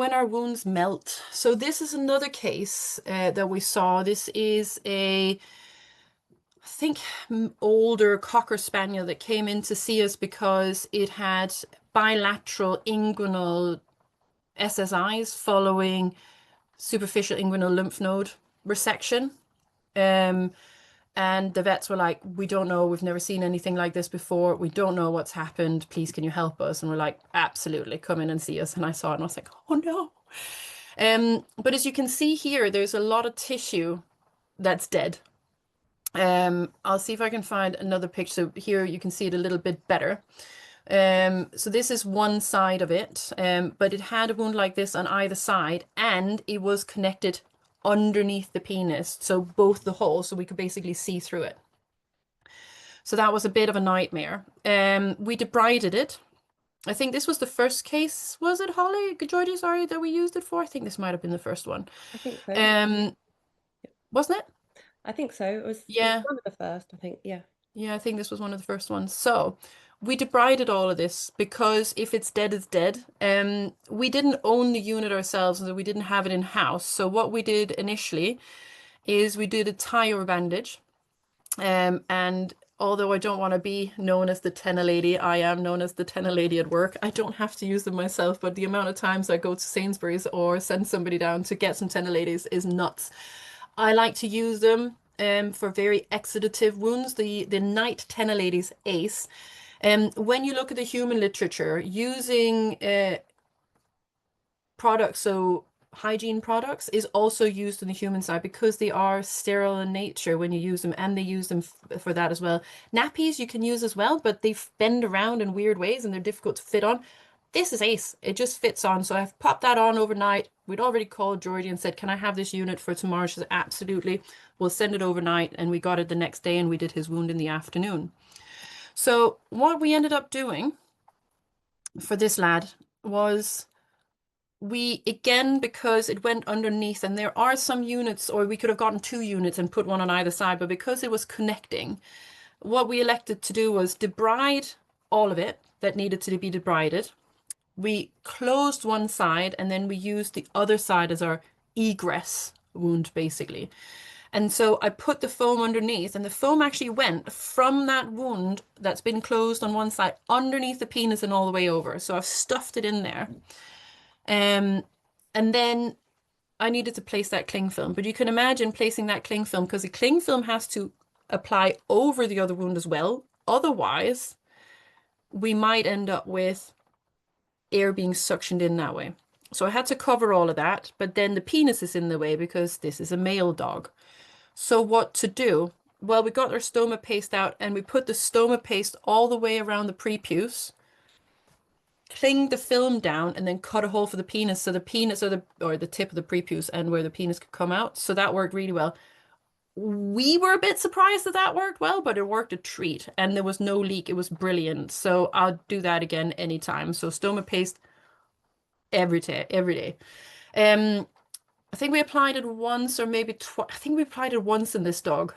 when our wounds melt. So this is another case that we saw. This is a, I think, older Cocker Spaniel that came in to see us because it had bilateral inguinal SSIs following superficial inguinal lymph node resection. Um, and the vets were like, we don't know, we've never seen anything like this before. We don't know what's happened. Please, can you help us? And we're like, absolutely, come in and see us. And I saw it and I was like, oh no. But as you can see here, there's a lot of tissue that's dead. I'll see if I can find another picture. So here you can see it a little bit better. So this is one side of it, but it had a wound like this on either side, and it was connected underneath the penis, so both the holes, so we could basically see through it. So that was a bit of a nightmare. We debrided it. I think this was the first case, was it, Holly? Georgie, sorry, that we used it for? I think this might have been the first one. I think so. Wasn't it? I think so. It was Yeah. one of the first, I think. Yeah. Yeah, I think this was one of the first ones. So we debrided all of this because if it's dead, it's dead. We didn't own the unit ourselves, and so we didn't have it in house. So what we did initially is we did a tie or bandage. And although I don't want to be known as the tenor lady, I am known as the tenor lady at work. I don't have to use them myself, but the amount of times I go to Sainsbury's or send somebody down to get some tenor ladies is nuts. I like to use them for very exudative wounds. The night tenor ladies ace. When you look at the human literature, using products, so hygiene products, is also used on the human side because they are sterile in nature when you use them, and they use them for that as well. Nappies you can use as well, but they bend around in weird ways and they're difficult to fit on. This is ace. It just fits on. So I've popped that on overnight. We'd already called Georgie and said, can I have this unit for tomorrow? She said, absolutely. We'll send it overnight. And we got it the next day and we did his wound in the afternoon. So what we ended up doing for this lad was we, again, because it went underneath, and there are some units, or we could have gotten two units and put one on either side, but because it was connecting, what we elected to do was debride all of it that needed to be debrided. We closed one side and then we used the other side as our egress wound, basically. And so I put the foam underneath, and the foam actually went from that wound that's been closed on one side underneath the penis and all the way over. So I've stuffed it in there. Um, and then I needed to place that cling film. But you can imagine placing that cling film because the cling film has to apply over the other wound as well. Otherwise, we might end up with air being suctioned in that way. So I had to cover all of that, but then the penis is in the way because this is a male dog. So what to do? Well, we got our stoma paste out and we put the stoma paste all the way around the prepuce, cling the film down, and then cut a hole for the penis so the penis or the tip of the prepuce and where the penis could come out. So that worked really well. We were a bit surprised that that worked well, but it worked a treat and there was no leak. It was brilliant. So I'll do that again anytime. So stoma paste every day, every day. I think we applied it once or maybe twice. I think we applied it once in this dog.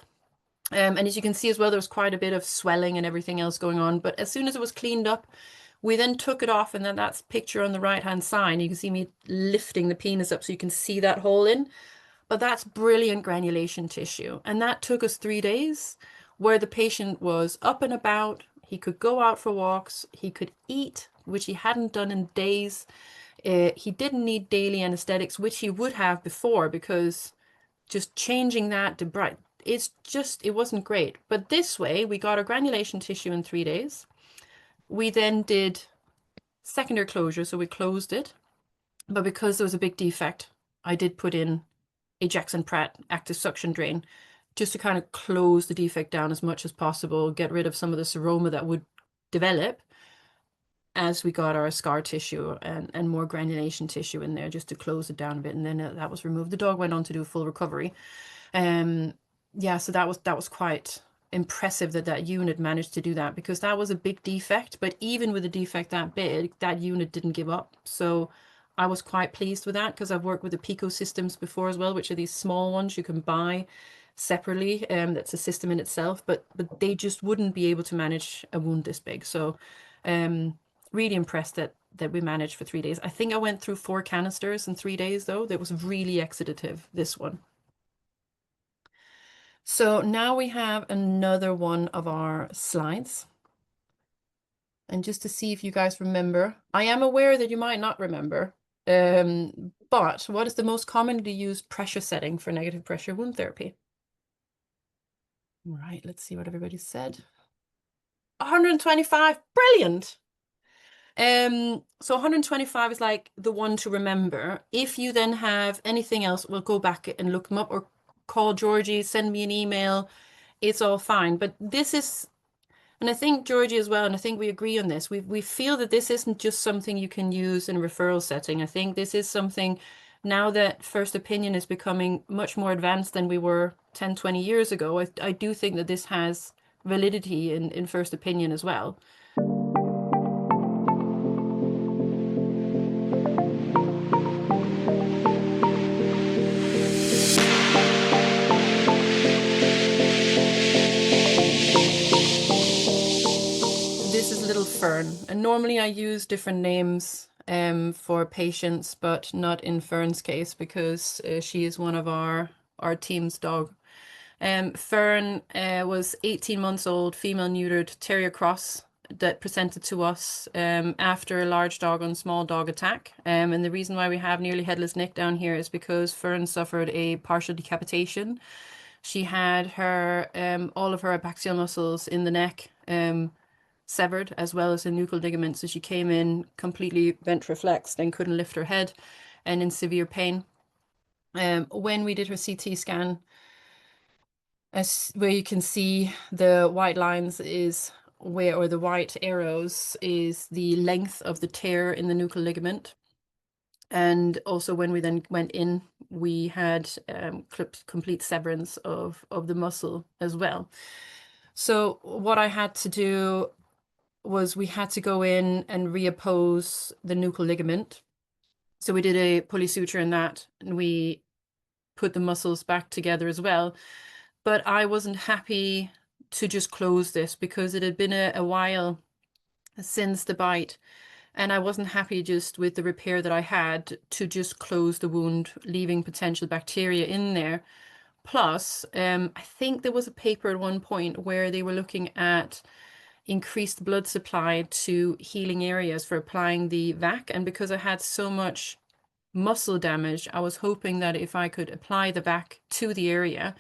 And as you can see as well, there was quite a bit of swelling and everything else going on. But as soon as it was cleaned up, we then took it off, and then that's picture on the right-hand side. You can see me lifting the penis up so you can see that hole in. But that's brilliant granulation tissue. And that took us 3 days where the patient was up and about. He could go out for walks. He could eat, which he hadn't done in days. He didn't need daily anesthetics, which he would have before, because just changing that to bright, it wasn't great. But this way, we got our granulation tissue in 3 days. We then did secondary closure, so we closed it. But because there was a big defect, I did put in a Jackson Pratt active suction drain just to kind of close the defect down as much as possible, get rid of some of the seroma that would develop as we got our scar tissue and more granulation tissue in there, just to close it down a bit. And then that was removed. The dog went on to do a full recovery. Yeah, so that was quite impressive that that unit managed to do that, because that was a big defect. But even with a defect that big, that unit didn't give up. So I was quite pleased with that, because I've worked with the Pico systems before as well, which are these small ones you can buy separately. That's a system in itself, but they just wouldn't be able to manage a wound this big. So really impressed that that we managed for 3 days. I think I went through 4 canisters in 3 days though. That was really exudative, this one. So now we have another one of our slides. And just to see if you guys remember, I am aware that you might not remember, but what is the most commonly used pressure setting for negative pressure wound therapy? All right, let's see what everybody said. 125, brilliant. So 125 is like the one to remember. If you then have anything else, we'll go back and look them up or call Georgie, send me an email. It's all fine. But this is, and I think Georgie as well, and I think we agree on this. We feel that this isn't just something you can use in a referral setting. I think this is something now that first opinion is becoming much more advanced than we were 10, 20 years ago. I do think that this has validity in first opinion as well. This is little Fern, and normally I use different names for patients, but not in Fern's case because she is one of our team's dog. Fern was 18 months old, female neutered terrier cross that presented to us after a large dog on small dog attack. And the reason why we have nearly headless Nick down here is because Fern suffered a partial decapitation. She had her all of her abaxial muscles in the neck severed, as well as the nuchal ligament. So she came in completely ventriflexed and couldn't lift her head and in severe pain. When we did her CT scan, where you can see the white lines is where, or the white arrows is the length of the tear in the nuchal ligament. And also when we then went in, we had complete severance of the muscle as well. So what I had to do was we had to go in and reoppose the nuchal ligament. So we did a pulley suture in that, and we put the muscles back together as well. But I wasn't happy to just close this because it had been a while since the bite. And I wasn't happy just with the repair that I had to just close the wound, leaving potential bacteria in there. Plus, I think there was a paper at one point where they were looking at increased blood supply to healing areas for applying the vac. And because I had so much muscle damage, I was hoping that if I could apply the vac to the area,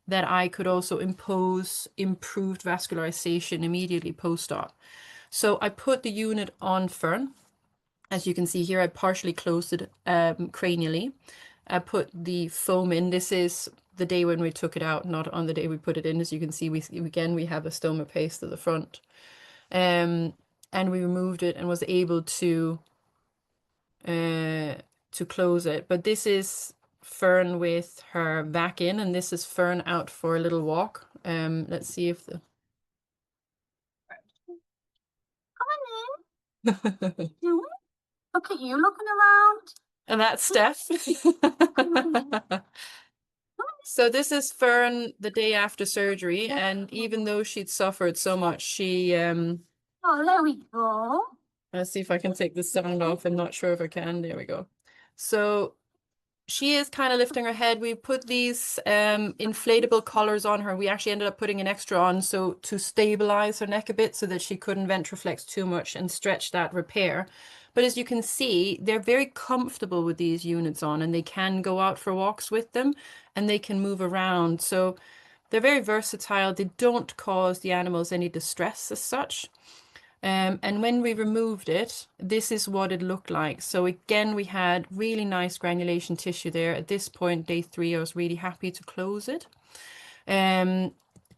that I could also impose improved vascularization immediately post-op. So I put the unit on Fern. As you can see here, I partially closed it cranially. I put the foam in. This is the day when we took it out, not on the day we put it in. As you can see, we have a stoma paste at the front. And we removed it and was able to close it. But this is Fern with her vac in, and this is Fern out for a little walk. Let's see if the Look at you looking around. and that's Steph. So this is Fern the day after surgery, and even though she'd suffered so much, she Oh, there we go. let's see if I can take the sound off. I'm not sure if I can. There we go. So she is kind of lifting her head. We put these inflatable collars on her. We actually ended up putting an extra on so to stabilize her neck a bit so that she couldn't ventriflex too much and stretch that repair. But as you can see, they're very comfortable with these units on, and they can go out for walks with them and they can move around. So they're very versatile. They don't cause the animals any distress as such. And when we removed it, this is what it looked like. So again, we had really nice granulation tissue there. At this point, day 3, I was really happy to close it. And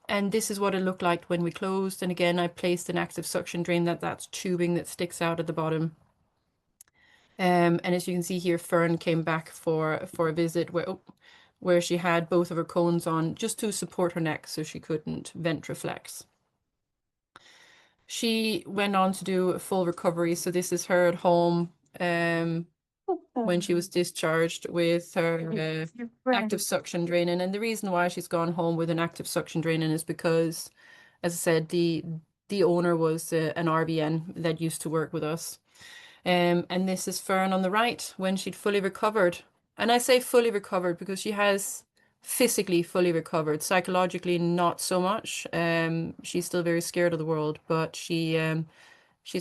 this is what it looked like when we closed. And again, I placed an active suction drain, that's tubing that sticks out at the bottom. And as you can see here, Fern came back for a visit where she had both of her cones on just to support her neck so she couldn't ventriflex. She went on to do a full recovery. So this is her at home when she was discharged with her active suction draining. And the reason why she's gone home with an active suction draining is because, as I said, the owner was an RBN that used to work with us. And this is Fern on the right when she'd fully recovered. And I say fully recovered because she has physically fully recovered, psychologically not so much. She's still very scared of the world, but she's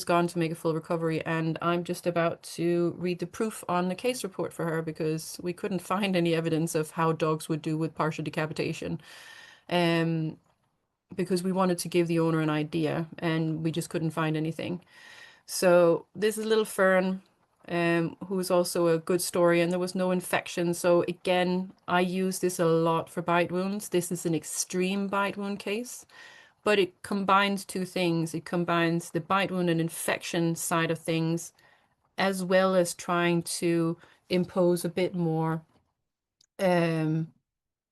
gone to make a full recovery. And I'm just about to read the proof on the case report for her because we couldn't find any evidence of how dogs would do with partial decapitation. Because we wanted to give the owner an idea and we just couldn't find anything. So this is little Fern, who is also a good story, and there was no infection. So again, I use this a lot for bite wounds. This is an extreme bite wound case, but it combines two things. It combines the bite wound and infection side of things, as well as trying to impose a bit more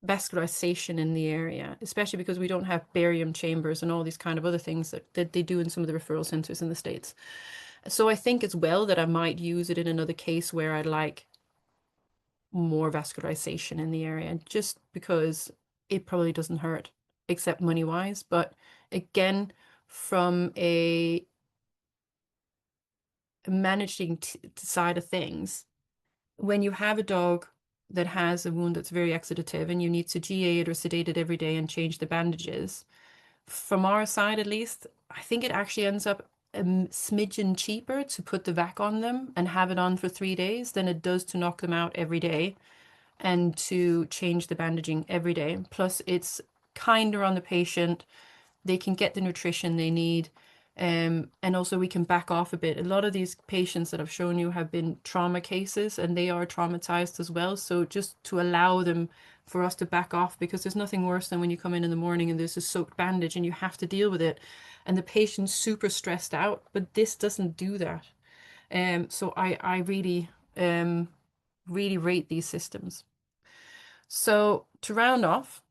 vascularization in the area, especially because we don't have barium chambers and all these kind of other things that they do in some of the referral centers in the States. So I think as well that I might use it in another case where I'd like more vascularization in the area, just because it probably doesn't hurt, except money-wise. But again, from a managing side of things, when you have a dog that has a wound that's very exudative and you need to GA it or sedate it every day and change the bandages, from our side at least, I think it actually ends up a smidgen cheaper to put the vac on them and have it on for 3 days than it does to knock them out every day and to change the bandaging every day. Plus, it's kinder on the patient. They can get the nutrition they need. And also we can back off a bit. A lot of these patients that I've shown you have been trauma cases and they are traumatized as well. So just to allow them for us to back off, because there's nothing worse than when you come in the morning and there's a soaked bandage and you have to deal with it and the patient's super stressed out, but this doesn't do that. So I really, really rate these systems. So to round off,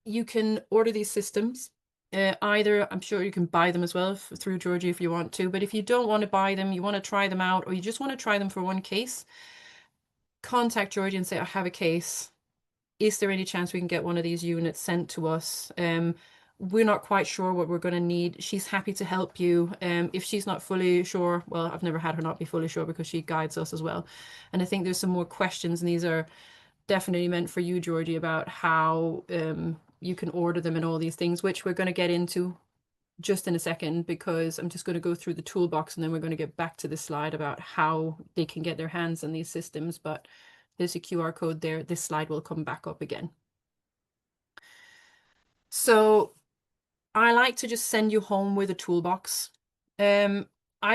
you can order these systems. Either, I'm sure you can buy them as well through Georgie if you want to, but if you don't want to buy them, you want to try them out, or you just want to try them for one case, contact Georgie and say, I have a case. Is there any chance we can get one of these units sent to us? We're not quite sure what we're going to need. She's happy to help you. If she's not fully sure, well, I've never had her not be fully sure because she guides us as well. And I think there's some more questions, and these are definitely meant for you, Georgie, about how you can order them and all these things, which we're going to get into just in a second, because I'm just going to go through the toolbox and then we're going to get back to this slide about how they can get their hands on these systems. But there's a QR code there. This slide will come back up again. So I like to just send you home with a toolbox. I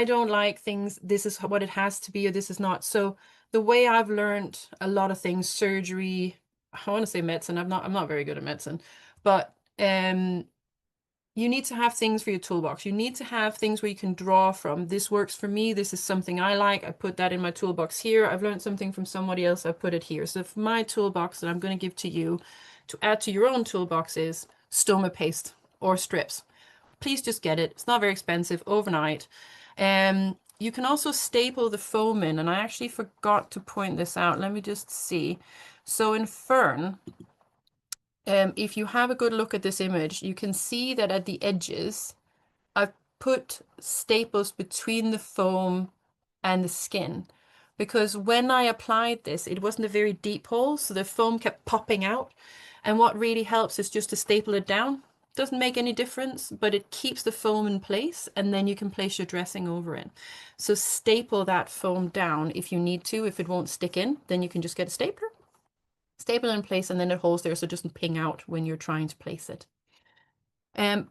don't like things, this is what it has to be or this is not. So the way I've learned a lot of things, surgery, I want to say medicine, I'm not very good at medicine, but you need to have things for your toolbox. You need to have things where you can draw from. This works for me. This is something I like. I put that in my toolbox here. I've learned something from somebody else. I put it here. So for my toolbox that I'm going to give to you to add to your own toolbox is stoma paste or strips. Please just get it. It's not very expensive overnight. You can also staple the foam in, and I actually forgot to point this out. Let me just see. So in Fern, if you have a good look at this image, you can see that at the edges, I've put staples between the foam and the skin, because when I applied this, it wasn't a very deep hole, so the foam kept popping out. And what really helps is just to staple it down. Doesn't make any difference, but it keeps the foam in place, and then you can place your dressing over it. So staple that foam down if you need to. If it won't stick in, then you can just get a stapler, staple it in place, and then it holds there so it doesn't ping out when you're trying to place it.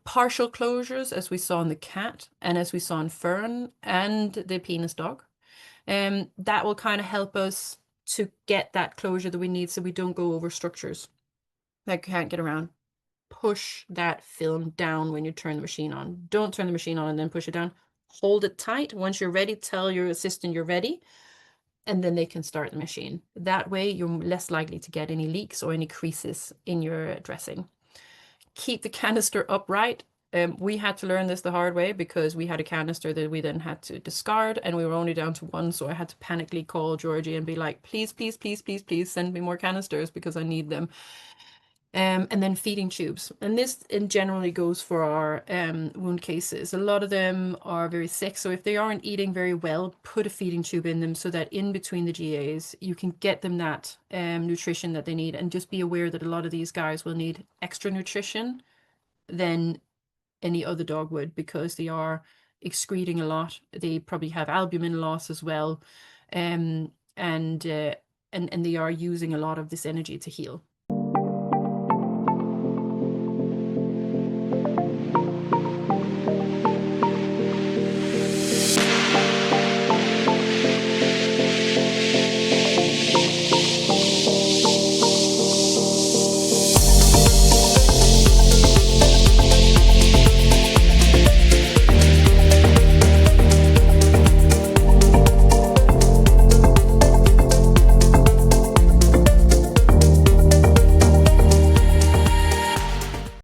Partial closures, as we saw in the cat and as we saw in Fern and the penis dog. That will kind of help us to get that closure that we need so we don't go over structures that can't get around. Push that film down when you turn the machine on. Don't turn the machine on and then push it down. Hold it tight. Once you're ready, tell your assistant you're ready, and then they can start the machine. That way, you're less likely to get any leaks or any creases in your dressing. Keep the canister upright. We had to learn this the hard way because we had a canister that we then had to discard, and we were only down to one, so I had to panically call Georgie and be like, please, please, please, please, please send me more canisters because I need them. And then feeding tubes. And this in generally goes for our wound cases. A lot of them are very sick. So if they aren't eating very well, put a feeding tube in them so that in between the GAs, you can get them that nutrition that they need. And just be aware that a lot of these guys will need extra nutrition than any other dog would, because they are excreting a lot. They probably have albumin loss as well. And they are using a lot of this energy to heal.